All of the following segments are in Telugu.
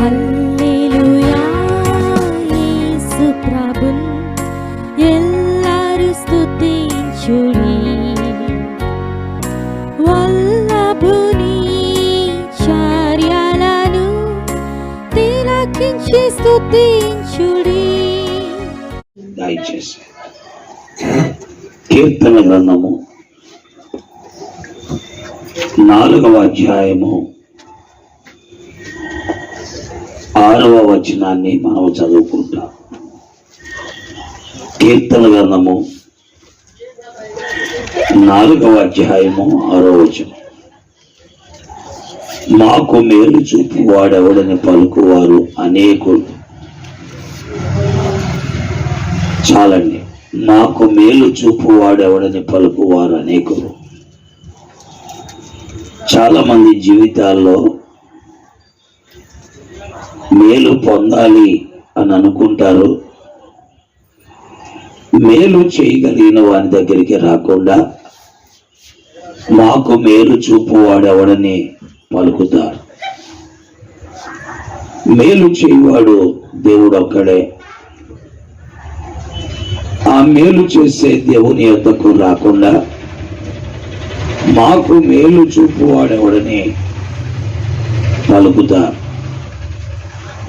హల్లెలూయా యేసు ప్రభున్ ఎల్లరు స్తుతించుడి వల్లభుని చర్యలను తిలకించి స్తుతించుడి. దయచేసి కీర్తన గ్రంథము 4వ అధ్యాయము 6వ వచనాన్ని మనం చదువుకుంటాం. కీర్తన గ్రంథము 4వ అధ్యాయము 6వ వచనం. మాకు మేలు చూపు వాడెవడని పలుకువారు అనేకులు. చాలండి. మాకు మేలు చూపు వాడెవడని పలుకువారు అనేకులు. చాలా మంది జీవితాల్లో మేలు పొందాలి అని అనుకుంటారు. మేలు చేయగలిగిన వారి దగ్గరికి రాకుండా మాకు మేలు చూపు వాడెవడని పలుకుతారు. మేలు చేయవాడు దేవుడు ఒక్కడే. ఆ మేలు చేసే దేవుని యొద్దకు రాకుండా మాకు మేలు చూపు వాడెవడని పలుకుతారు.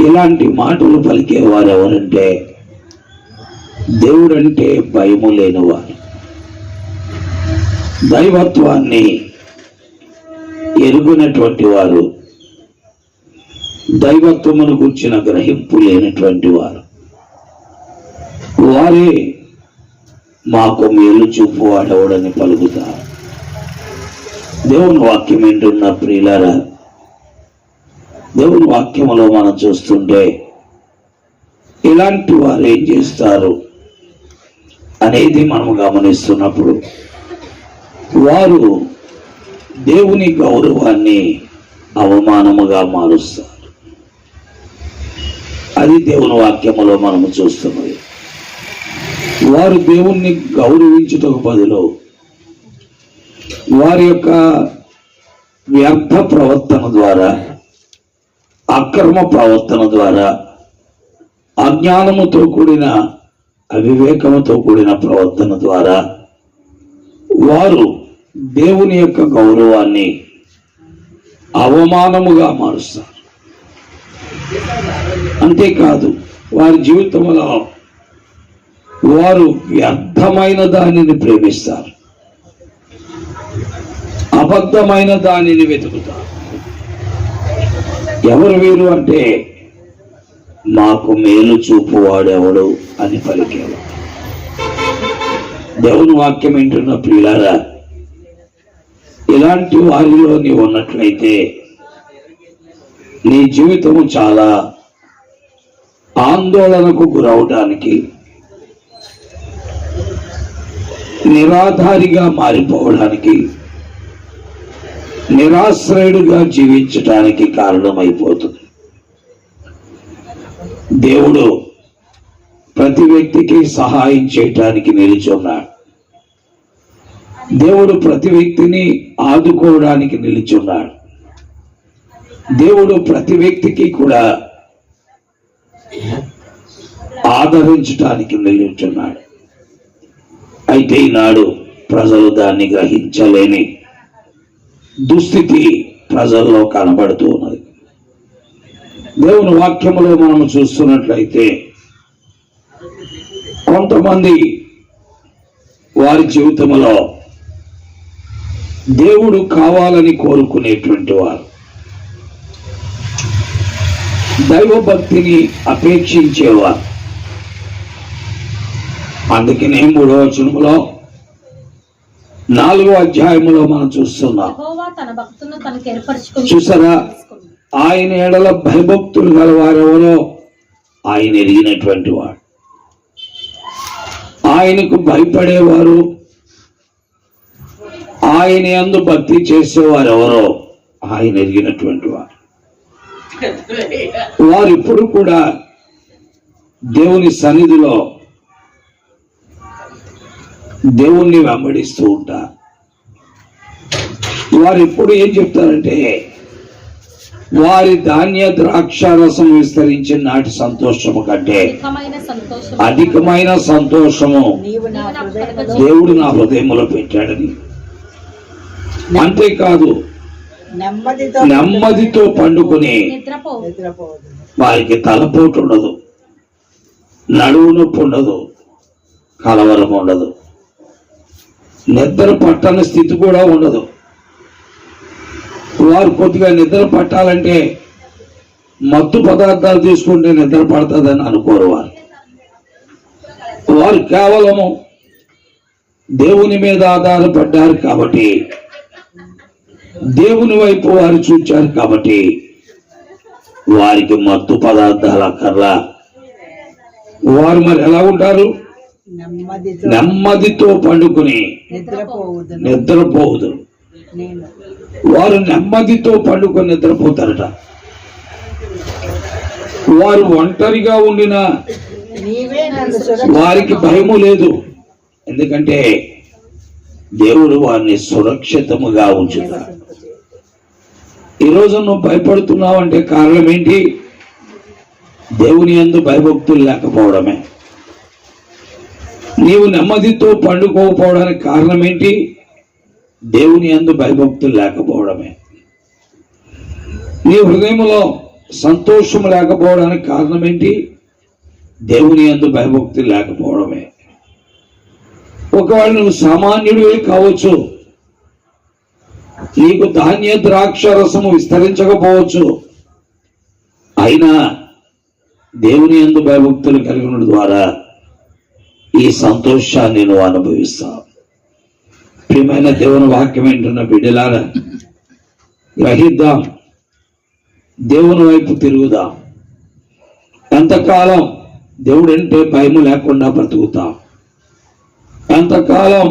ఇలాంటి మాటలు పలికే వారు ఎవరంటే దేవుడంటే భయము లేనివారు, దైవత్వాన్ని ఎరుగునటువంటి వారు, దైవత్వమును గుర్చిన గ్రహింపు లేనటువంటి వారు. వారే మాకు మేలు చూపు వాడెవడని పలుకుతారు. దేవుని వాక్యం ఏంటున్న ప్రియులారా, దేవుని వాక్యములో మనం చూస్తుంటే ఇలాంటి వారు ఏం చేస్తారు అనేది మనం గమనిస్తున్నప్పుడు వారు దేవుని గౌరవాన్ని అవమానముగా మారుస్తారు. అది దేవుని వాక్యములో మనము చూస్తున్నది. వారు దేవుణ్ణి గౌరవించుటకు బదులు వారి యొక్క వ్యర్థ ప్రవర్తన ద్వారా, అక్రమ ప్రవర్తన ద్వారా, అజ్ఞానముతో కూడిన అవివేకముతో కూడిన ప్రవర్తన ద్వారా వారు దేవుని యొక్క గౌరవాన్ని అవమానముగా మారుస్తారు. అంతేకాదు, వారి జీవితంలో వారు వ్యర్థమైన దానిని ప్రేమిస్తారు, అబద్ధమైన దానిని వెతుకుతారు. ఎవరు వీరు అంటే మాకు మేలు చూపు వాడెవడు అని పలికేవాడు. దేవుని వాక్యం వింటున్న ప్రియులారా, ఇలాంటి వారిలో నీవు ఉన్నట్లయితే నీ జీవితము చాలా ఆందోళనకు గురవడానికి, నిరాధారిగా మారిపోవడానికి, నిరాశ్రయుడుగా జీవించడానికి కారణమైపోతుంది. దేవుడు ప్రతి వ్యక్తికి సహాయం చేయటానికి నిలిచున్నాడు. దేవుడు ప్రతి వ్యక్తిని ఆదుకోవడానికి నిలిచున్నాడు. దేవుడు ప్రతి వ్యక్తికి కూడా ఆదరించడానికి నిలుచున్నాడు. అయితే ఈనాడు ప్రజలు దాన్ని గ్రహించలేని దుస్థితి ప్రజల్లో కనబడుతూ ఉన్నది. దేవుని వాక్యములో మనము చూస్తున్నట్లయితే కొంతమంది వారి జీవితంలో దేవుడు కావాలని కోరుకునేటువంటి వారు, దైవభక్తిని అపేక్షించేవారు. అందుకనే 3వ వచనములో 4వ అధ్యాయములో మనం చూస్తున్నాం. చూసారా, ఆయన ఎడల భయభక్తులు గలవారెవరో ఆయన ఎరిగినటువంటి వాడు. ఆయనకు భయపడేవారు, ఆయన యందు భక్తి చేసేవారు ఎవరో ఆయన ఎరిగినటువంటి వారు. వారు ఇప్పుడు కూడా దేవుని సన్నిధిలో దేవుణ్ణి వెంబడిస్తూ ఉంటారు. వారు ఎప్పుడు ఏం చెప్తారంటే వారి ధాన్య ద్రాక్షారసం విస్తరించిన నాటి సంతోషము కంటే అధికమైన సంతోషము నీవు నా హృదయములో దేవుడు నా హృదయంలో పెట్టాడని. అంతేకాదు నెమ్మదితో పండుకొని నిద్రపోవద్దు. వారికి తలపోటు ఉండదు, నడువు నొప్పి ఉండదు, కలవరం ఉండదు, నిద్ర పట్టని స్థితి కూడా ఉండదు. వారు కొద్దిగా నిద్ర పట్టాలంటే మత్తు పదార్థాలు తీసుకుంటే నిద్ర పడుతుందని అనుకోరు. వారు కేవలము దేవుని మీద ఆధారపడ్డారు కాబట్టి, దేవుని వైపు వారు చూచారు కాబట్టి వారికి మత్తు పదార్థాల అక్కర్లా. వారు మరి ఎలా ఉంటారు? నెమ్మదితో పండుకొని నిద్రపోవుదు. వారు నెమ్మదితో పండుకొని నిద్రపోతారట. వారు ఒంటరిగా ఉండిన వారికి భయము లేదు, ఎందుకంటే దేవుడు వారిని సురక్షితముగా ఉంచుతాడు. ఈరోజు నువ్వు భయపడుతున్నావు అంటే కారణం ఏంటి? దేవుని యందు భయభక్తులు లేకపోవడమే. నీవు నెమ్మదితో పండుకోకపోవడానికి కారణం ఏంటి? దేవుని యందు భయభక్తులు లేకపోవడమే. నీ హృదయంలో సంతోషం లేకపోవడానికి కారణం ఏంటి? దేవుని యందు భయభక్తులు లేకపోవడమే. ఒకవేళ నువ్వు సామాన్యుడివే కావచ్చు, నీకు ధాన్య ద్రాక్ష రసము విస్తరించకపోవచ్చు, అయినా దేవుని యందు భయభక్తులు కలిగిన ద్వారా ఈ సంతోషాన్ని నువ్వు అనుభవిస్తావు. ప్రియమైన దేవుని వాక్యం వింటున్న బిడ్డలారా, గ్రహిద్దాం, దేవుని వైపు తిరుగుదాం. ఎంతకాలం దేవుడంటే భయము లేకుండా బ్రతుకుతాం, ఎంతకాలం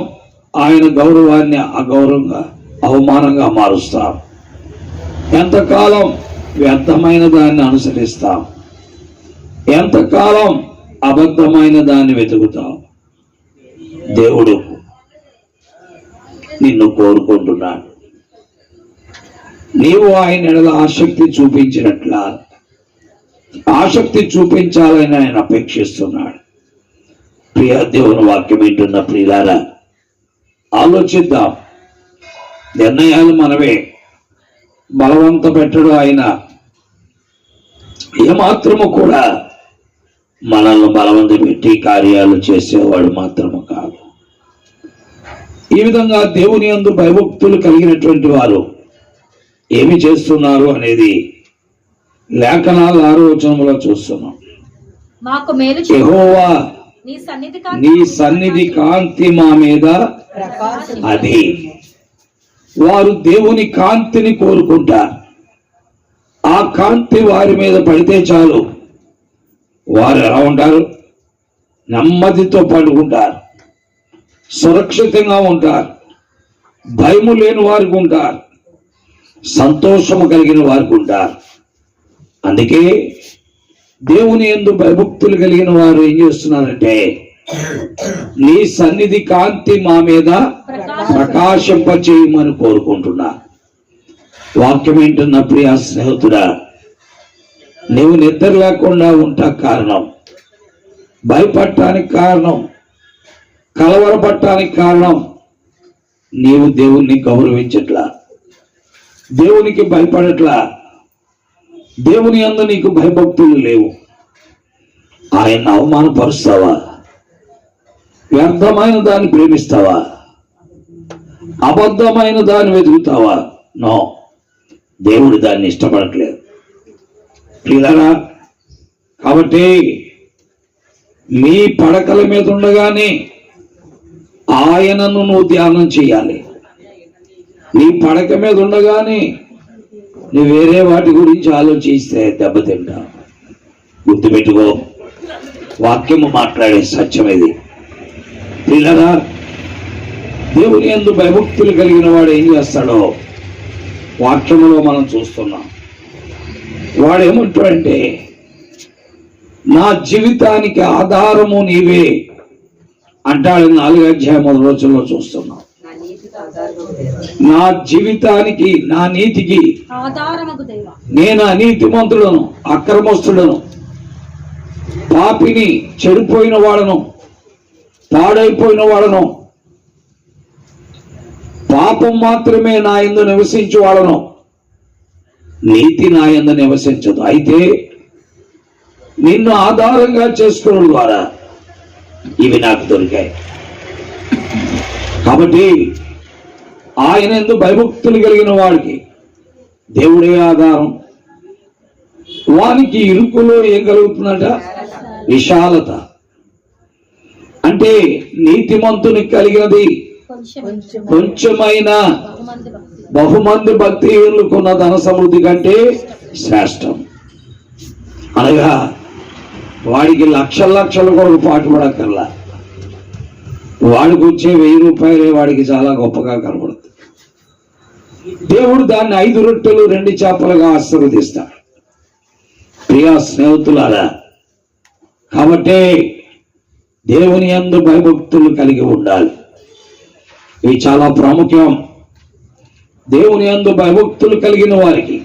ఆయన గౌరవాన్ని అగౌరవంగా అవమానంగా మారుస్తాం, ఎంతకాలం వ్యర్థమైన దాన్ని అనుసరిస్తాం, ఎంతకాలం అబద్ధమైన దాన్ని వెతుకుతాం. దేవుడు నిన్ను కోరుకుంటున్నాడు. నీవు ఆయన ఎడల ఆసక్తి చూపించినట్లా ఆసక్తి చూపించాలని ఆయన అపేక్షిస్తున్నాడు. ప్రియ దేవుని వాక్యం వింటున్న ప్రియులారా, ఆలోచిద్దాం. నిర్ణయాలు మనవే, బలవంత పెట్టడు ఆయన. ఏమాత్రము కూడా మనల్ని బలవంత పెట్టి కార్యాలు చేసేవాడు మాత్రము కాదు. ఈ విధంగా దేవుని యందు భయభక్తులు కలిగినటువంటి వారు ఏమి చేస్తున్నారు అనేది లేఖనాల 6వ వచనంలో చూస్తున్నాం. యెహోవా నీ సన్నిధి కాంతి మా మీద అది. వారు దేవుని కాంతిని కోరుకుంటారు. ఆ కాంతి వారి మీద పడితే చాలు, వారు ఎలా ఉంటారు? నెమ్మదితో పండుకుంటారు, సురక్షితంగా ఉంటారు, భయము లేని వారికి ఉంటారు, సంతోషము కలిగిన వారికి ఉంటారు. అందుకే దేవుని యందు భయభక్తులు కలిగిన వారు ఏం చేస్తున్నారంటే, నీ సన్నిధి కాంతి మా మీద ప్రకాశింపచేయమని కోరుకుంటున్నారు. వాక్యం ఏంటున్న ప్రియ స్నేహితుడా, నీవు నిద్ర లేకుండా ఉంటా కారణం, భయపడటానికి కారణం, కలవరపడటానికి కారణం, నీవు దేవుణ్ణి గౌరవించట్లా, దేవునికి భయపడట్లా, దేవుని యందు నీకు భయభక్తులు లేవు. ఆయన అవమానపరుస్తావా? వ్యర్థమైన దాన్ని ప్రేమిస్తావా? అబద్ధమైన దాన్ని వెతుకుతావా? నో, దేవుడు దాన్ని ఇష్టపడట్లేదు. ప్రియులారా, కాబట్టి మీ పడకల మీద ఉండగానే ఆయనను నువ్వు ధ్యానం చేయాలి. నీ పడక మీద ఉండగానే నువ్వు వేరే వాటి గురించి ఆలోచిస్తే దెబ్బతింటా. గుర్తుపెట్టుకో, వాక్యము మాట్లాడే సత్యం ఇది. ప్రియులారా, దేవుని యందు భయభక్తులు కలిగిన వాడు ఏం చేస్తాడో వాక్యములో మనం చూస్తున్నాం. వాడేమంటాడంటే, నా జీవితానికి ఆధారము నీవే అంటాడు. 4వ అధ్యాయం 1వ వచనంలో చూస్తున్నాం. నా జీవితానికి, నా నీతికి ఆధారమగు దైవ. నేను అనీతిమంతుడను, అక్రమస్తుడను, పాపిని, చెడిపోయిన వాడను, పాడైపోయిన వాడను, పాపం మాత్రమే నా యందు నివసించు వాడను, నీతి నా యందు నివసించదు. అయితే నిన్ను ఆధారంగా చేసుకోవడం ద్వారా ఇవి నాకు దొరికాయి. కాబట్టి ఆయన యందు భయభక్తులు కలిగిన వాడికి దేవుడే ఆధారం. వానికి ఇరుకులో ఏం కలుగుతుందట? విశాలత. అంటే నీతిమంతునికి కలిగినది కొంచెమైన బహుమంది భక్తిహీనులకున్న ధన సమృద్ధి కంటే శ్రేష్టం. అనగా వాడికి లక్షల లక్షలు కూడా పాటుపడక్కర్లా, వాడికి వచ్చే 1000 రూపాయలే వాడికి చాలా గొప్పగా కనబడుతుంది. దేవుడు దాన్ని 5 రొట్టెలు 2 చేపలుగా ఆశీర్వదిస్తాడు. ప్రియా స్నేహితులారా, కాబట్టే దేవుని యందు భయభక్తులు కలిగి ఉండాలి. ఇవి చాలా ప్రాముఖ్యం. దేవుని యందు భయభక్తులు కలిగిన వారికి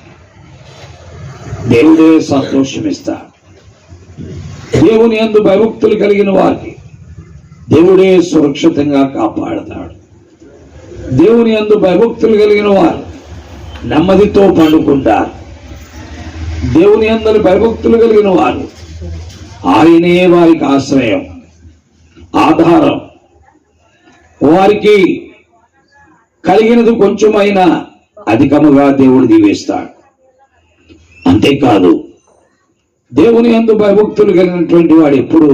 దేవుడే సంతోషమిస్తాడు. దేవుని యందు భయభక్తులు కలిగిన వారికి దేవుడే సురక్షితంగా కాపాడతాడు. దేవుని యందు భయభక్తులు కలిగిన వారు నెమ్మదితో పండుకుంటారు. దేవుని యందు భయభక్తులు కలిగిన వారు ఆయనే వారికి ఆశ్రయం, ఆధారం. వారికి కలిగినది కొంచెమైనా అధికముగా దేవుడు దీవిస్తాడు. అంతేకాదు, దేవుని యందు భయభక్తులు కలిగినటువంటి వాడు ఎప్పుడు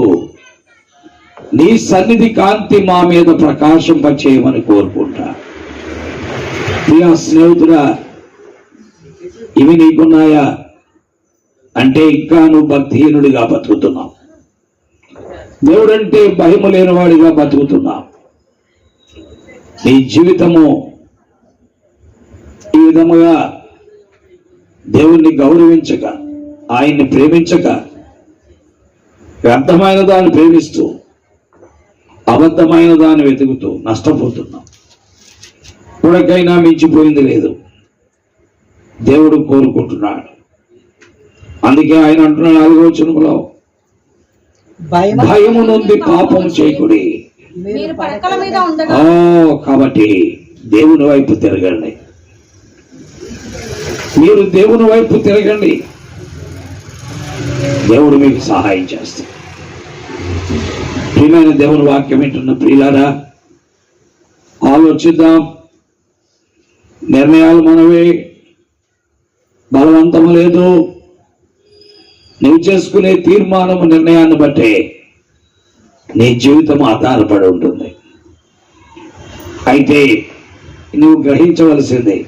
నీ సన్నిధి కాంతి మా మీద ప్రకాశింపచేయమని కోరుకుంటా. ప్రియా స్నేహితుడా, ఇవి నీకున్నాయా అంటే ఇంకా నువ్వు భక్తిహీనుడిగా బతుకుతున్నావు. దేవుడంటే భయము లేనివాడిగా బతుకుతున్నావు. నీ జీవితము ఈ విధముగా దేవుణ్ణి గౌరవించక, ఆయన్ని ప్రేమించక, వ్యర్థమైన దాన్ని ప్రేమిస్తూ అబద్ధమైన దాన్ని వెతుకుతూ నష్టపోతున్నాం. ఇప్పటికైనా మించిపోయింది లేదు, దేవుడు కోరుకుంటున్నాడు. అందుకే ఆయన అంటున్నాడు 4వ వచనంలో, భయము నుండి పాపం చేయకుడి. మీరు పడకల మీద ఉండగా. కాబట్టి దేవుని వైపు తిరగండి. మీరు దేవుని వైపు తిరగండి, దేవుడు మీకు సహాయం చేస్తాడు. ప్రియమైన దేవుని వాక్యం వింటున్న ప్రియులారా, ఆలోచిద్దాం. నిర్ణయాలు మనవే, బలవంతము లేదు. నువ్వు చేసుకునే తీర్మానము, నిర్ణయాన్ని బట్టే నీ జీవితం ఆధారపడి ఉంటుంది. అయితే నువ్వు గ్రహించవలసింది,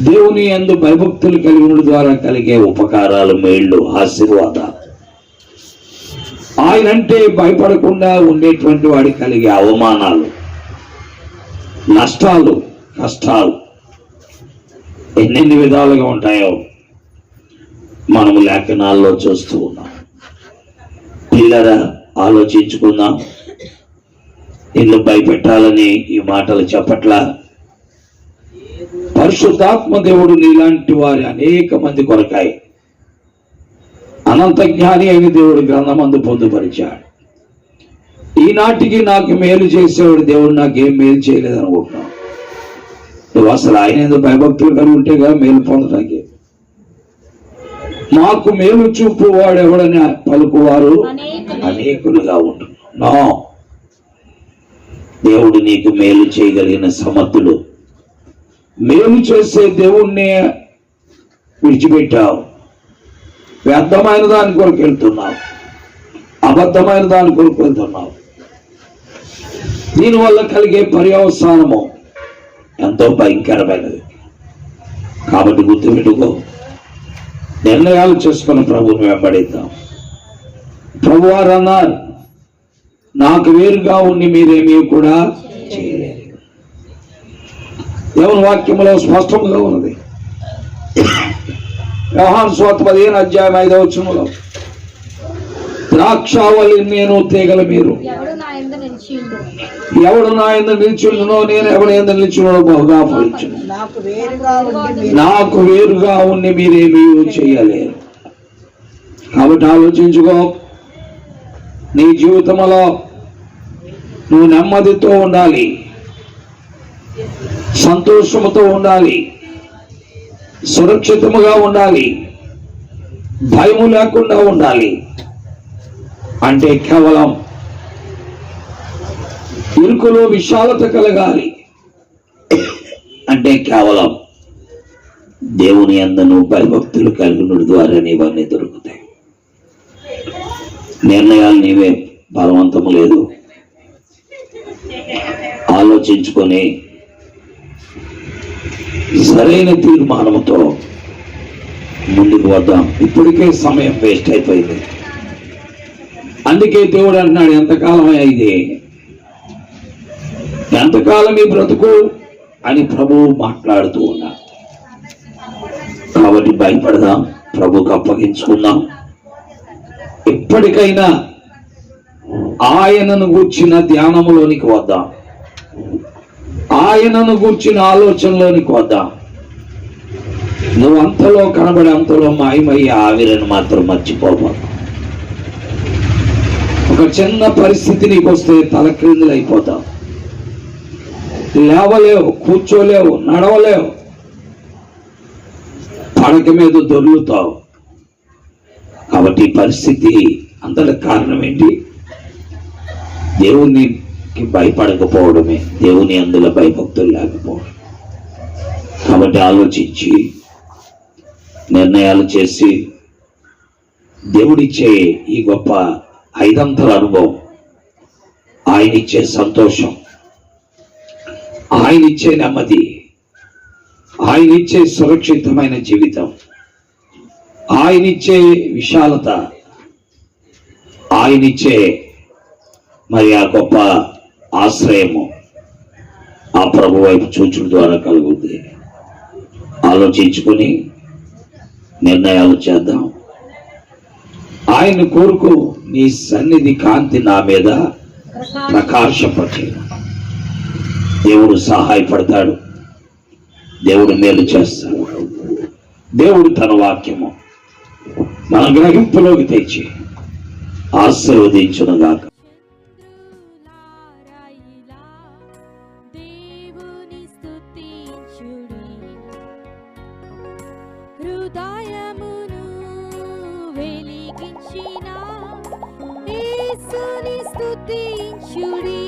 దేవుని యందు భయభక్తులు కలిగిన ద్వారా కలిగే ఉపకారాలు, మేళ్ళు, ఆశీర్వాదాలు. ఆయనంటే భయపడకుండా ఉండేటువంటి వాడికి కలిగే అవమానాలు, నష్టాలు, కష్టాలు ఎన్నెన్ని విధాలుగా ఉంటాయో మనము లేఖనాల్లో చూస్తూ ఉన్నాం. పిల్లరా, ఆలోచించుకుందాం. నిన్ను భయపెట్టాలని ఈ మాటలు చెప్పట్లా. పరిశుద్ధాత్మ దేవుడు నీలాంటి వారి అనేక మంది కొరకాయి అనంత జ్ఞాని అయిన దేవుడు గ్రంథమందు పొందుపరిచాడు. ఈనాటికి నాకు మేలు చేసేవాడు దేవుడు నాకేం మేలు చేయలేదు అనుకుంటున్నావు. నువ్వు అసలు ఆయన ఏదో భయభక్తులు కలిగి ఉంటే కదా మేలు పొందడానికి. మాకు మేలు చూపు వాడు ఎవడని పలుకువారు అనేకులుగా ఉంటున్నావు. దేవుడు నీకు మేలు చేయగలిగిన సమర్థుడు. మేలు చేసే దేవుణ్ణి విడిచిపెట్టావు. వ్యర్థమైన దాని కొరకు వెళ్తున్నావు, అబద్ధమైన దాని కొరకు వెళ్తున్నావు. దీనివల్ల కలిగే పర్యవసానము ఎంతో భయంకరమైనది. కాబట్టి గుర్తుపెట్టుకో, నిర్ణయాలు చేసుకున్న ప్రభువుని వెంబడిద్దాం. ప్రభువారు అన్నారు, నాకు వేరుగా ఉండి మీరేమీ కూడా చేయలేరు. దేవుని వాక్యములో స్పష్టంగా ఉన్నది. యోహాను సువార్త 15:5 ద్రాక్షావళి నేను, తీగల మీరు. ఎవడు నా యందు నిలిచియుండు. ఎవడు నా యందు నిలిచుండునో నేను ఎవరి యందు నిలిచుండునో బహుగా ఫలించును. నాకు వేరుగా ఉండి మీరేమీ చేయలేరు. కాబట్టి ఆలోచించుకో, నీ జీవితంలో నువ్వు నెమ్మదితో ఉండాలి, సంతోషముతో ఉండాలి, సురక్షితముగా ఉండాలి, భయము లేకుండా ఉండాలి అంటే కేవలం ఇరుకులో విశాలత కలగాలి అంటే కేవలం దేవుని యందు భయభక్తులు కలిగిన ద్వారానే ఇవన్నీ దొరుకుతాయి. నిర్ణయాలు నీవే బలవంతం లేదు, ఆలోచించుకొని సరైన తీర్మానంతో ముందుకు వద్దాం. ఇప్పటికే సమయం వేస్ట్ అయిపోయింది. అందుకే దేవుడు అంటున్నాడు, ఎంతకాలం అయింది, ఎంతకాలం ఈ బ్రతుకు అని ప్రభువు మాట్లాడుతూ ఉన్నాడు. కాబట్టి భయపడదాం, ప్రభువుకు అప్పగించుకుందాం. ఇప్పటికైనా ఆయనను గూర్చిన ధ్యానములోనికి వద్దాం, ఆయనను గూర్చిన ఆలోచనలోనికి వద్దాం. నువ్వు అంతలో కనబడే అంతలో మాయమయ్యే ఆవిరని మాత్రం మర్చిపోబాకు. ఒక చిన్న పరిస్థితి నీకు వస్తే తల క్రిందులు అయిపోతావు, లేవలేవు, కూర్చోలేవు, నడవలేవు, పడక మీద దొర్లుతావు. కాబట్టి ఈ పరిస్థితి అంతటి కారణం ఏంటి? దేవునికి భయపడకపోవడమే, దేవుని అందులో భయభక్తులు లేకపోవడం. కాబట్టి ఆలోచించి నిర్ణయాలు చేసి దేవుడిచ్చే ఈ గొప్ప 5 అనుభవం, ఆయనిచ్చే సంతోషం, ఆయనిచ్చే నెమ్మది, ఆయనిచ్చే సురక్షితమైన జీవితం, ఆయనిచ్చే విశాలత, ఆయనిచ్చే మరి ఆ గొప్ప ఆశ్రయము ఆ ప్రభు వైపు చూచుడు ద్వారా కలుగుతుంది. ఆలోచించుకొని నిర్ణయాలు చేద్దాం. ఆయన కోరుకు, నీ సన్నిధి కాంతి నా మీద ప్రకాశపరిచే. దేవుడు సహాయపడతాడు, దేవుడు మేలు చేస్తాడు. దేవుడు తన వాక్యము మన గ్రహింపులోకి తెచ్చి ఆశీర్వదించునుగాక. దేవుని స్తుతించుడి, హృదయమును వెలిగించిన యేసుని స్తుతించుడి.